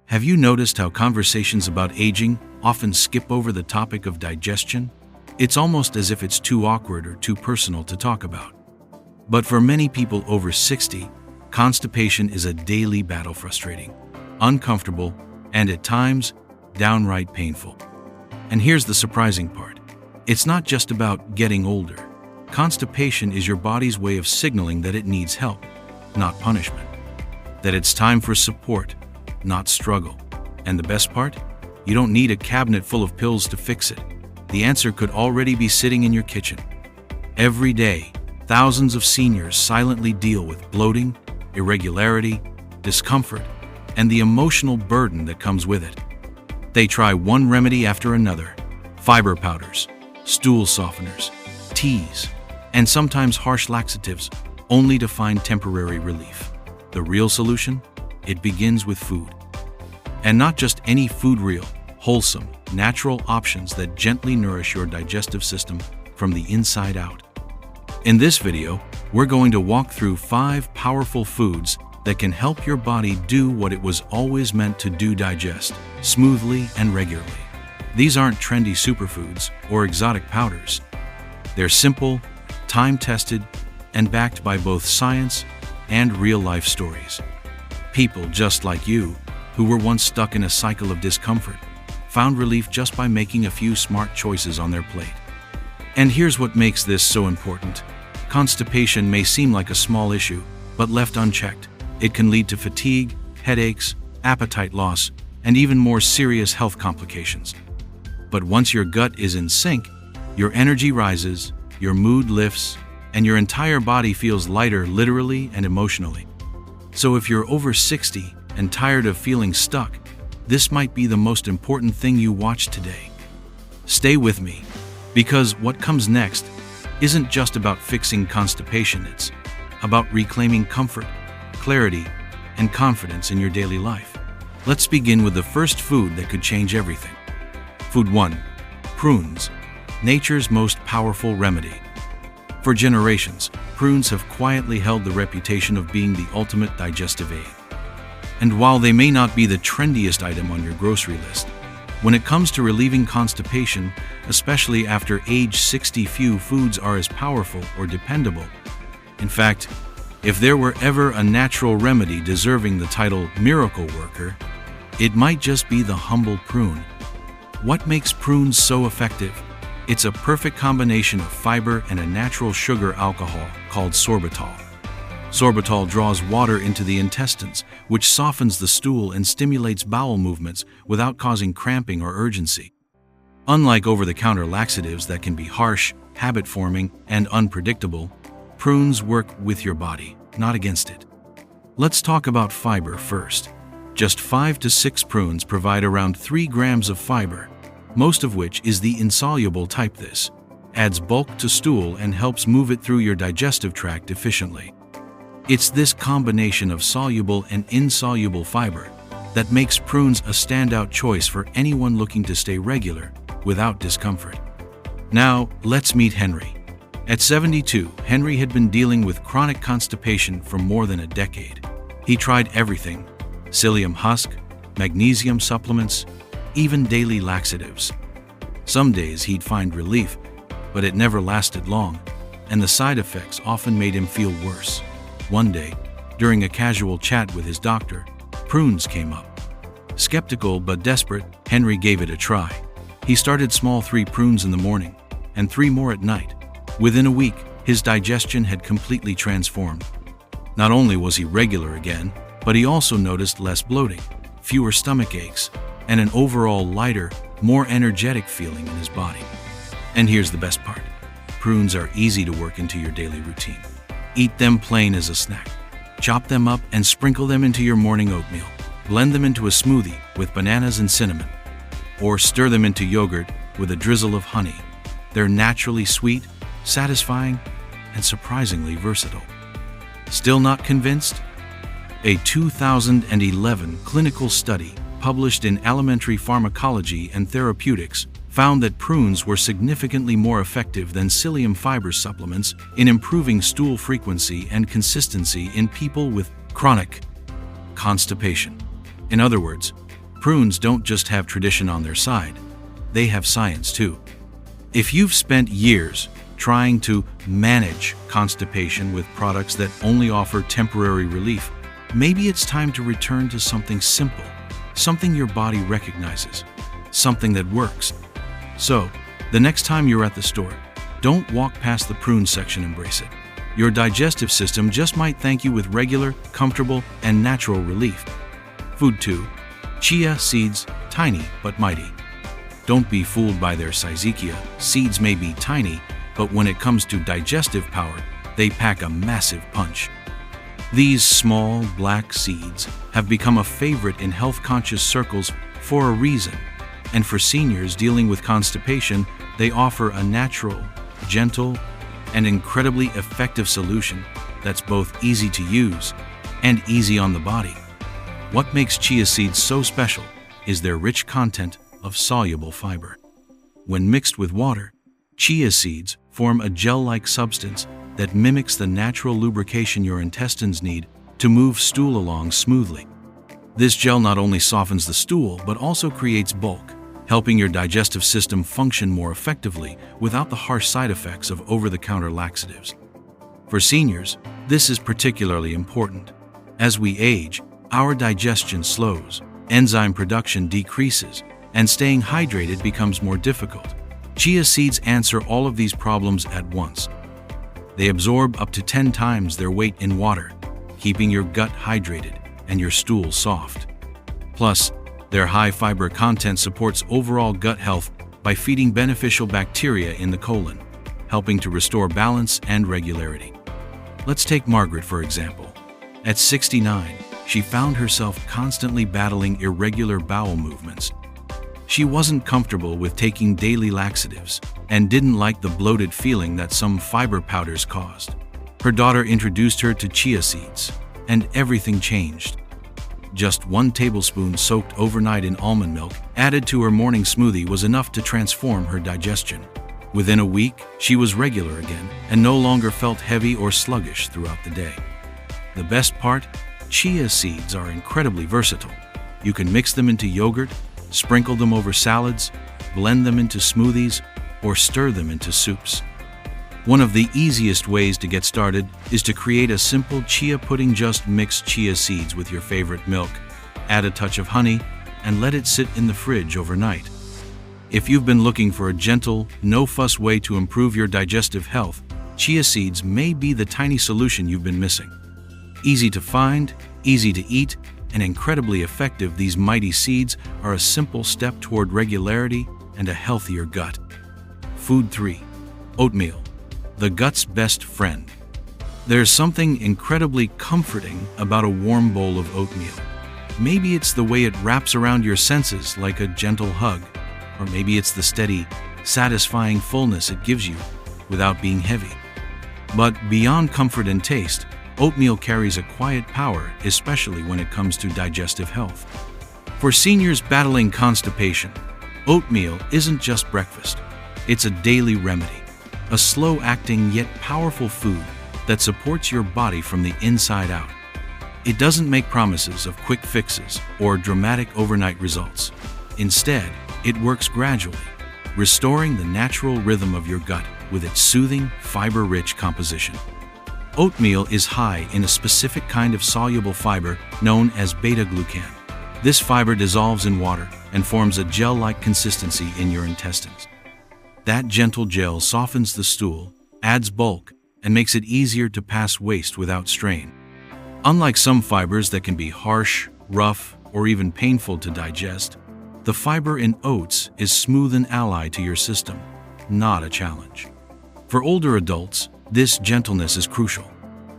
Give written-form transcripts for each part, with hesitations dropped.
Have you noticed how conversations about aging often skip over the topic of digestion? It's almost as if it's too awkward or too personal to talk about. But for many people over 60, constipation is a daily battle, frustrating, uncomfortable, and at times, downright painful. And here's the surprising part. It's not just about getting older. Constipation is your body's way of signaling that it needs help, not punishment. That it's time for support, not struggle. And the best part? You don't need a cabinet full of pills to fix it. The answer could already be sitting in your kitchen. Every day, thousands of seniors silently deal with bloating, irregularity, discomfort, and the emotional burden that comes with it. They try one remedy after another: fiber powders, stool softeners, teas, and sometimes harsh laxatives, only to find temporary relief. The real solution? It begins with food. And not just any food, real, wholesome, natural options that gently nourish your digestive system from the inside out. In this video, we're going to walk through 5 powerful foods that can help your body do what it was always meant to do: digest smoothly and regularly. These aren't trendy superfoods or exotic powders. They're simple, time-tested, and backed by both science and real-life stories. People just like you, who were once stuck in a cycle of discomfort, found relief just by making a few smart choices on their plate. And here's what makes this so important. Constipation may seem like a small issue, but left unchecked, it can lead to fatigue, headaches, appetite loss, and even more serious health complications. But once your gut is in sync, your energy rises, your mood lifts, and your entire body feels lighter, literally and emotionally. So if you're over 60 and tired of feeling stuck, this might be the most important thing you watch today. Stay with me, because what comes next isn't just about fixing constipation. It's about reclaiming comfort, clarity, and confidence in your daily life. Let's begin with the first food that could change everything. Food 1. Prunes, nature's most powerful remedy. For generations, prunes have quietly held the reputation of being the ultimate digestive aid. And while they may not be the trendiest item on your grocery list, when it comes to relieving constipation, especially after age 60, few foods are as powerful or dependable. In fact, if there were ever a natural remedy deserving the title miracle worker, it might just be the humble prune. What makes prunes so effective? It's a perfect combination of fiber and a natural sugar alcohol called sorbitol. Sorbitol draws water into the intestines, which softens the stool and stimulates bowel movements without causing cramping or urgency. Unlike over-the-counter laxatives that can be harsh, habit-forming, and unpredictable, prunes work with your body, not against it. Let's talk about fiber first. Just 5 to 6 prunes provide around 3 grams of fiber, most of which is the insoluble type. This adds bulk to stool and helps move it through your digestive tract efficiently. It's this combination of soluble and insoluble fiber that makes prunes a standout choice for anyone looking to stay regular without discomfort. Now, let's meet Henry. At 72, Henry had been dealing with chronic constipation for more than a decade. He tried everything: psyllium husk, magnesium supplements, even daily laxatives. Some days he'd find relief, but it never lasted long, and the side effects often made him feel worse. One day, during a casual chat with his doctor, prunes came up. Skeptical but desperate, Henry gave it a try. He started small: 3 prunes in the morning, and 3 more at night. Within a week, his digestion had completely transformed. Not only was he regular again, but he also noticed less bloating, fewer stomach aches, and an overall lighter, more energetic feeling in his body. And here's the best part. Prunes are easy to work into your daily routine. Eat them plain as a snack. Chop them up and sprinkle them into your morning oatmeal. Blend them into a smoothie with bananas and cinnamon. Or stir them into yogurt with a drizzle of honey. They're naturally sweet, satisfying, and surprisingly versatile. Still not convinced? A 2011 clinical study published in Alimentary Pharmacology and Therapeutics found that prunes were significantly more effective than psyllium fiber supplements in improving stool frequency and consistency in people with chronic constipation. In other words, Prunes don't just have tradition on their side, they have science too. If you've spent years trying to manage constipation with products that only offer temporary relief, maybe it's time to return to something simple, something your body recognizes, something that works. So, the next time you're at the store, don't walk past the prune section, embrace it. Your digestive system just might thank you with regular, comfortable, and natural relief. Food 2. Chia seeds, tiny but mighty. Don't be fooled by their sizekia. Seeds may be tiny, but when it comes to digestive power, they pack a massive punch. These small, black seeds have become a favorite in health-conscious circles for a reason, and for seniors dealing with constipation, they offer a natural, gentle, and incredibly effective solution that's both easy to use and easy on the body. What makes chia seeds so special is their rich content of soluble fiber. When mixed with water, chia seeds form a gel-like substance that mimics the natural lubrication your intestines need to move stool along smoothly. This gel not only softens the stool, but also creates bulk, helping your digestive system function more effectively without the harsh side effects of over-the-counter laxatives. For seniors, this is particularly important. As we age, our digestion slows, enzyme production decreases, and staying hydrated becomes more difficult. Chia seeds answer all of these problems at once. They absorb up to 10 times their weight in water, keeping your gut hydrated and your stool soft. Plus, their high fiber content supports overall gut health by feeding beneficial bacteria in the colon, helping to restore balance and regularity. Let's take Margaret, for example. At 69, she found herself constantly battling irregular bowel movements. She wasn't comfortable with taking daily laxatives and didn't like the bloated feeling that some fiber powders caused. Her daughter introduced her to chia seeds, and everything changed. Just 1 tablespoon soaked overnight in almond milk added to her morning smoothie was enough to transform her digestion. Within a week, she was regular again and no longer felt heavy or sluggish throughout the day. The best part? Chia seeds are incredibly versatile. You can mix them into yogurt, sprinkle them over salads, blend them into smoothies, or stir them into soups. One of the easiest ways to get started is to create a simple chia pudding. Just mix chia seeds with your favorite milk, add a touch of honey, and let it sit in the fridge overnight. If you've been looking for a gentle, no-fuss way to improve your digestive health, chia seeds may be the tiny solution you've been missing. Easy to find, easy to eat, and incredibly effective, these mighty seeds are a simple step toward regularity and a healthier gut. Food 3. Oatmeal, the gut's best friend. There's something incredibly comforting about a warm bowl of oatmeal. Maybe it's the way it wraps around your senses like a gentle hug, or maybe it's the steady, satisfying fullness it gives you without being heavy. But beyond comfort and taste, oatmeal carries a quiet power, especially when it comes to digestive health. For seniors battling constipation, oatmeal isn't just breakfast. It's a daily remedy, a slow-acting yet powerful food that supports your body from the inside out. It doesn't make promises of quick fixes or dramatic overnight results. Instead, it works gradually, restoring the natural rhythm of your gut with its soothing, fiber-rich composition. Oatmeal is high in a specific kind of soluble fiber known as beta-glucan. This fiber dissolves in water and forms a gel-like consistency in your intestines. That gentle gel softens the stool, adds bulk, and makes it easier to pass waste without strain. Unlike some fibers that can be harsh, rough, or even painful to digest, the fiber in oats is smooth and ally to your system, not a challenge. For older adults, this gentleness is crucial.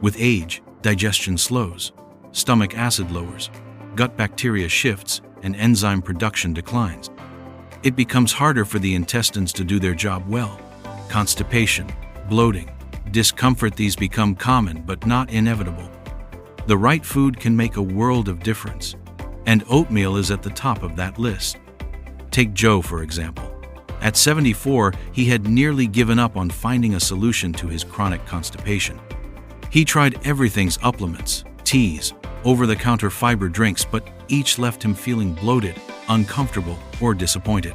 With age, digestion slows, stomach acid lowers, gut bacteria shifts, and enzyme production declines. It becomes harder for the intestines to do their job well. Constipation, bloating, discomfort, these become common but not inevitable. The right food can make a world of difference, and oatmeal is at the top of that list. Take Joe, for example. At 74, he had nearly given up on finding a solution to his chronic constipation. He tried everything's supplements, teas, over-the-counter fiber drinks, but each left him feeling bloated, uncomfortable, or disappointed.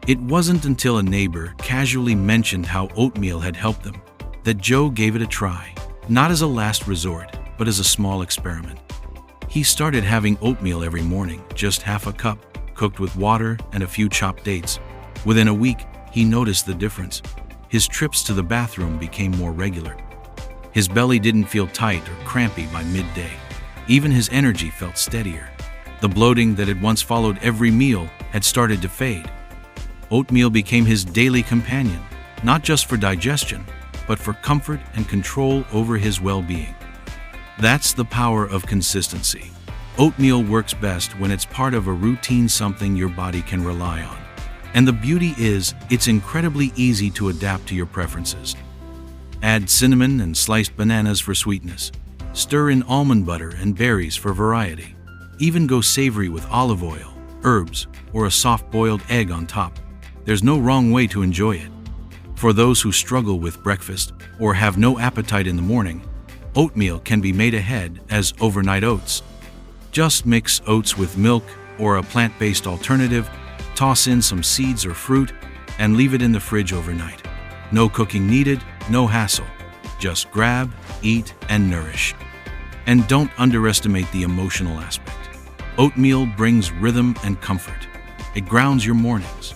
It wasn't until a neighbor casually mentioned how oatmeal had helped them that Joe gave it a try, not as a last resort, but as a small experiment. He started having oatmeal every morning, just half a cup, cooked with water and a few chopped dates. Within a week, he noticed the difference. His trips to the bathroom became more regular. His belly didn't feel tight or crampy by midday. Even his energy felt steadier. The bloating that had once followed every meal had started to fade. Oatmeal became his daily companion, not just for digestion, but for comfort and control over his well-being. That's the power of consistency. Oatmeal works best when it's part of a routine, something your body can rely on. And the beauty is, it's incredibly easy to adapt to your preferences. Add cinnamon and sliced bananas for sweetness. Stir in almond butter and berries for variety. Even go savory with olive oil, herbs, or a soft-boiled egg on top. There's no wrong way to enjoy it. For those who struggle with breakfast or have no appetite in the morning, oatmeal can be made ahead as overnight oats. Just mix oats with milk or a plant-based alternative, toss in some seeds or fruit, and leave it in the fridge overnight. No cooking needed, no hassle. Just grab, eat, and nourish. And don't underestimate the emotional aspect. Oatmeal brings rhythm and comfort. It grounds your mornings.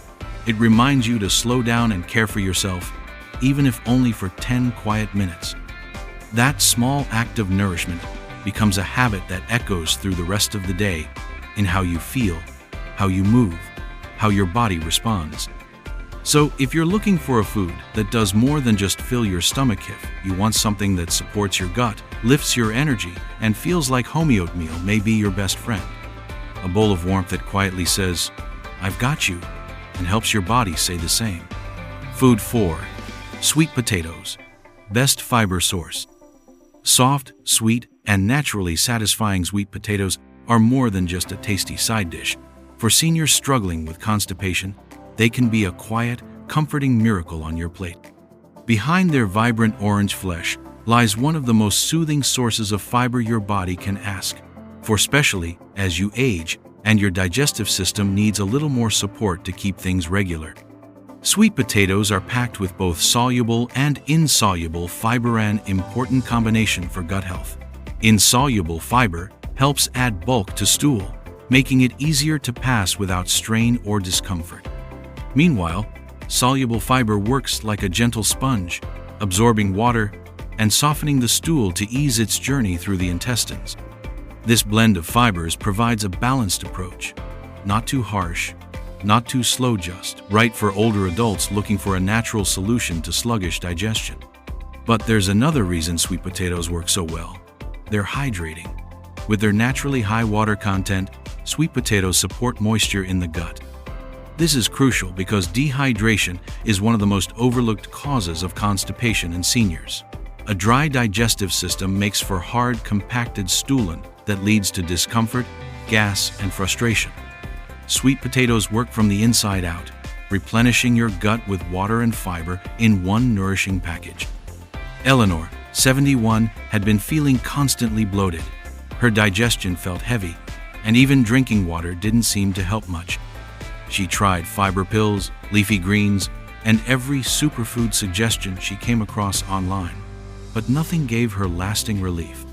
It reminds you to slow down and care for yourself, even if only for 10 quiet minutes. That small act of nourishment becomes a habit that echoes through the rest of the day in how you feel, how you move, how your body responds. So if you're looking for a food that does more than just fill your stomach, if you want something that supports your gut, lifts your energy, and feels like homey, oatmeal may be your best friend. A bowl of warmth that quietly says, "I've got you," and helps your body say the same. Food 4. Sweet potatoes. Best fiber source. Soft, sweet, and naturally satisfying sweet potatoes are more than just a tasty side dish. For seniors struggling with constipation, they can be a quiet, comforting miracle on your plate. Behind their vibrant orange flesh lies one of the most soothing sources of fiber your body can ask for, especially as you age and your digestive system needs a little more support to keep things regular. Sweet potatoes are packed with both soluble and insoluble fiber, an important combination for gut health. Insoluble fiber helps add bulk to stool, making it easier to pass without strain or discomfort. Meanwhile, soluble fiber works like a gentle sponge, absorbing water and softening the stool to ease its journey through the intestines. This blend of fibers provides a balanced approach, not too harsh, not too slow, just right for older adults looking for a natural solution to sluggish digestion. But there's another reason sweet potatoes work so well. They're hydrating. With their naturally high water content, sweet potatoes support moisture in the gut. This is crucial because dehydration is one of the most overlooked causes of constipation in seniors. A dry digestive system makes for hard, compacted stooling that leads to discomfort, gas, and frustration. Sweet potatoes work from the inside out, replenishing your gut with water and fiber in one nourishing package. Eleanor, 71, had been feeling constantly bloated. Her digestion felt heavy, and even drinking water didn't seem to help much. She tried fiber pills, leafy greens, and every superfood suggestion she came across online, but nothing gave her lasting relief.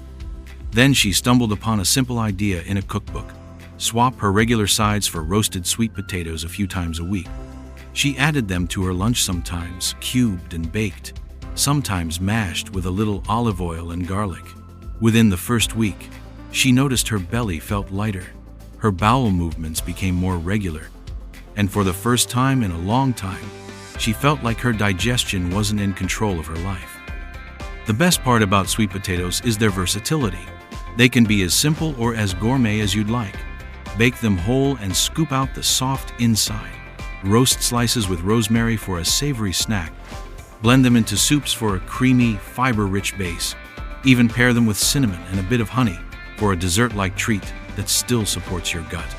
Then she stumbled upon a simple idea in a cookbook: swap her regular sides for roasted sweet potatoes a few times a week. She added them to her lunch, sometimes cubed and baked, sometimes mashed with a little olive oil and garlic. Within the first week, she noticed her belly felt lighter, her bowel movements became more regular, and for the first time in a long time, she felt like her digestion wasn't in control of her life. The best part about sweet potatoes is their versatility. They can be as simple or as gourmet as you'd like. Bake them whole and scoop out the soft inside. Roast slices with rosemary for a savory snack. Blend them into soups for a creamy, fiber-rich base. Even pair them with cinnamon and a bit of honey for a dessert-like treat that still supports your gut.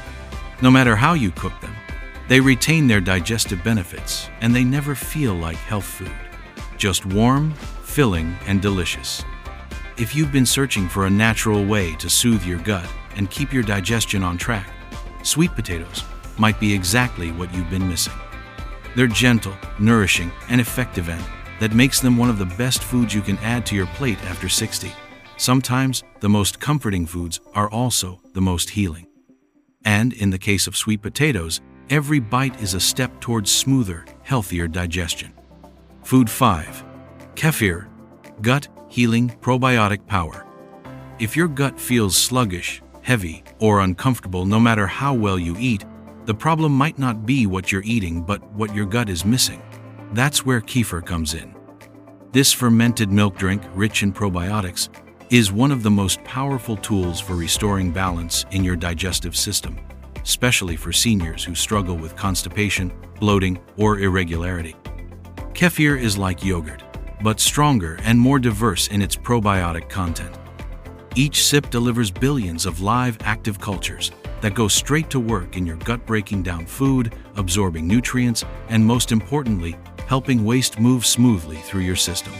No matter how you cook them, they retain their digestive benefits, and they never feel like health food. Just warm, filling, and delicious. If you've been searching for a natural way to soothe your gut and keep your digestion on track, sweet potatoes might be exactly what you've been missing. They're gentle, nourishing, and effective, and that makes them one of the best foods you can add to your plate after 60. Sometimes, the most comforting foods are also the most healing. And in the case of sweet potatoes, every bite is a step towards smoother, healthier digestion. Food 5. Kefir. Gut healing probiotic power. If your gut feels sluggish, heavy, or uncomfortable no matter how well you eat, the problem might not be what you're eating but what your gut is missing. That's where kefir comes in. This fermented milk drink, rich in probiotics, is one of the most powerful tools for restoring balance in your digestive system, especially for seniors who struggle with constipation, bloating, or irregularity. Kefir is like yogurt, but stronger and more diverse in its probiotic content. Each sip delivers billions of live, active cultures that go straight to work in your gut, breaking down food, absorbing nutrients, and most importantly, helping waste move smoothly through your system.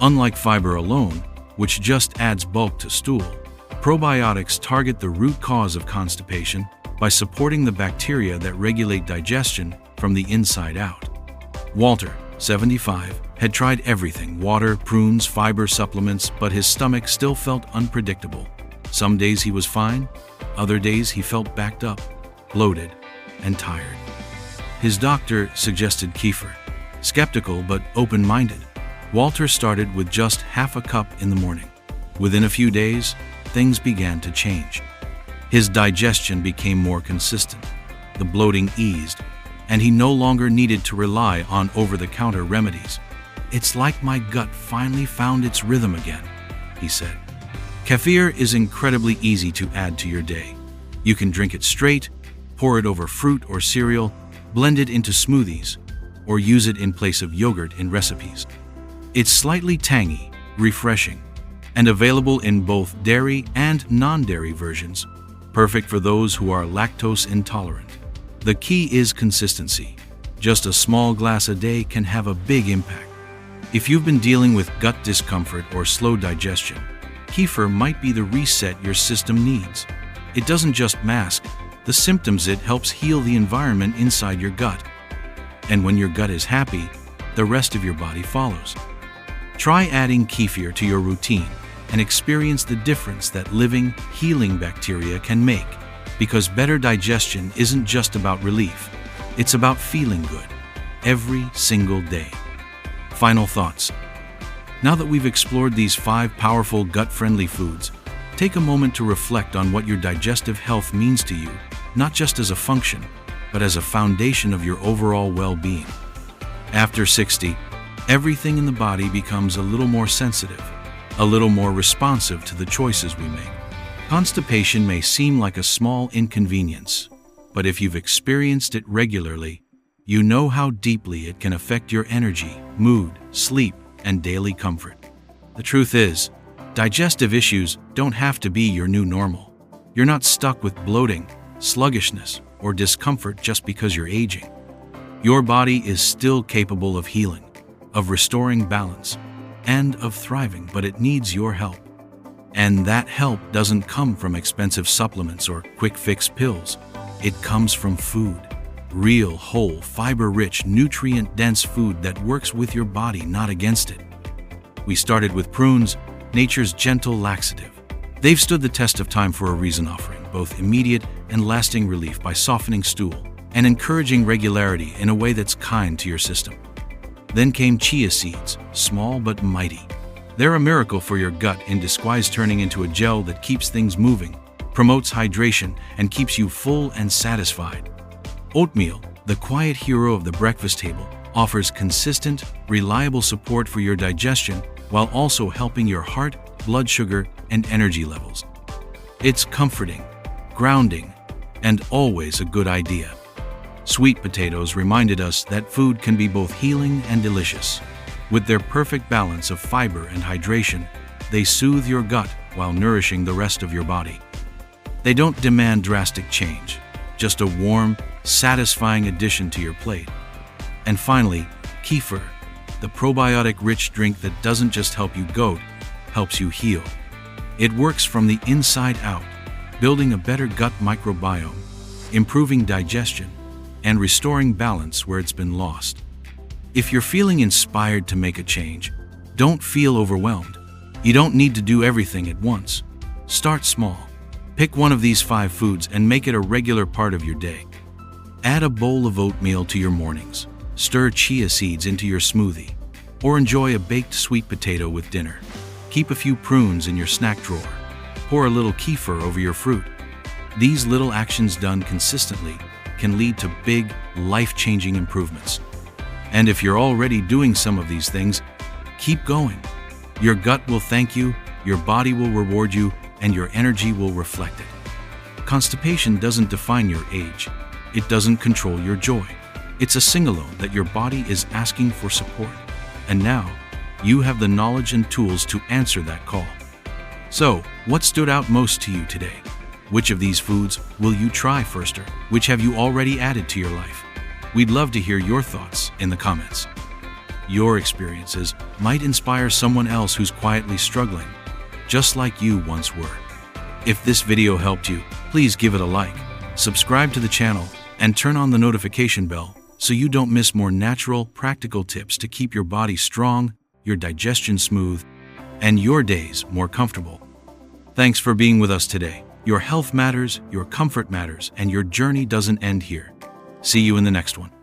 Unlike fiber alone, which just adds bulk to stool, probiotics target the root cause of constipation by supporting the bacteria that regulate digestion from the inside out. Walter, 75, had tried everything: water, prunes, fiber supplements, but his stomach still felt unpredictable. Some days he was fine, other days he felt backed up, bloated, and tired. His doctor suggested kefir. Skeptical but open-minded, Walter started with just half a cup in the morning. Within a few days, things began to change. His digestion became more consistent, the bloating eased, and he no longer needed to rely on over-the-counter remedies. "It's like my gut finally found its rhythm again," he said. Kefir is incredibly easy to add to your day. You can drink it straight, pour it over fruit or cereal, blend it into smoothies, or use it in place of yogurt in recipes. It's slightly tangy, refreshing, and available in both dairy and non-dairy versions, perfect for those who are lactose intolerant. The key is consistency. Just a small glass a day can have a big impact. If you've been dealing with gut discomfort or slow digestion, kefir might be the reset your system needs. It doesn't just mask the symptoms, it helps heal the environment inside your gut. And when your gut is happy, the rest of your body follows. Try adding kefir to your routine and experience the difference that living, healing bacteria can make. Because better digestion isn't just about relief, it's about feeling good every single day. Final thoughts. Now that we've explored these 5 powerful gut-friendly foods, take a moment to reflect on what your digestive health means to you, not just as a function, but as a foundation of your overall well-being. After 60, everything in the body becomes a little more sensitive, a little more responsive to the choices we make. Constipation may seem like a small inconvenience, but if you've experienced it regularly, you know how deeply it can affect your energy, mood, sleep, and daily comfort. The truth is, digestive issues don't have to be your new normal. You're not stuck with bloating, sluggishness, or discomfort just because you're aging. Your body is still capable of healing, of restoring balance, and of thriving, but it needs your help. And that help doesn't come from expensive supplements or quick-fix pills. It comes from food. Real, whole, fiber-rich, nutrient-dense food that works with your body, not against it. We started with prunes, nature's gentle laxative. They've stood the test of time for a reason, offering both immediate and lasting relief by softening stool and encouraging regularity in a way that's kind to your system. Then came chia seeds, small but mighty. They're a miracle for your gut in disguise, turning into a gel that keeps things moving, promotes hydration, and keeps you full and satisfied. Oatmeal, the quiet hero of the breakfast table, offers consistent, reliable support for your digestion while also helping your heart, blood sugar, and energy levels. It's comforting, grounding, and always a good idea. Sweet potatoes reminded us that food can be both healing and delicious. With their perfect balance of fiber and hydration, they soothe your gut while nourishing the rest of your body. They don't demand drastic change, just a warm, satisfying addition to your plate. And finally, kefir, the probiotic-rich drink that doesn't just help you helps you heal. It works from the inside out, building a better gut microbiome, improving digestion, and restoring balance where it's been lost. If you're feeling inspired to make a change, don't feel overwhelmed. You don't need to do everything at once. Start small. Pick one of these 5 foods and make it a regular part of your day. Add a bowl of oatmeal to your mornings, stir chia seeds into your smoothie, or enjoy a baked sweet potato with dinner. Keep a few prunes in your snack drawer. Pour a little kefir over your fruit. These little actions done consistently can lead to big, life-changing improvements. And if you're already doing some of these things, keep going. Your gut will thank you, your body will reward you, and your energy will reflect it. Constipation doesn't define your age. It doesn't control your joy. It's a signal that your body is asking for support. And now, you have the knowledge and tools to answer that call. So, what stood out most to you today? Which of these foods will you try first, or which have you already added to your life? We'd love to hear your thoughts in the comments. Your experiences might inspire someone else who's quietly struggling, just like you once were. If this video helped you, please give it a like, subscribe to the channel, and turn on the notification bell so you don't miss more natural, practical tips to keep your body strong, your digestion smooth, and your days more comfortable. Thanks for being with us today. Your health matters, your comfort matters, and your journey doesn't end here. See you in the next one.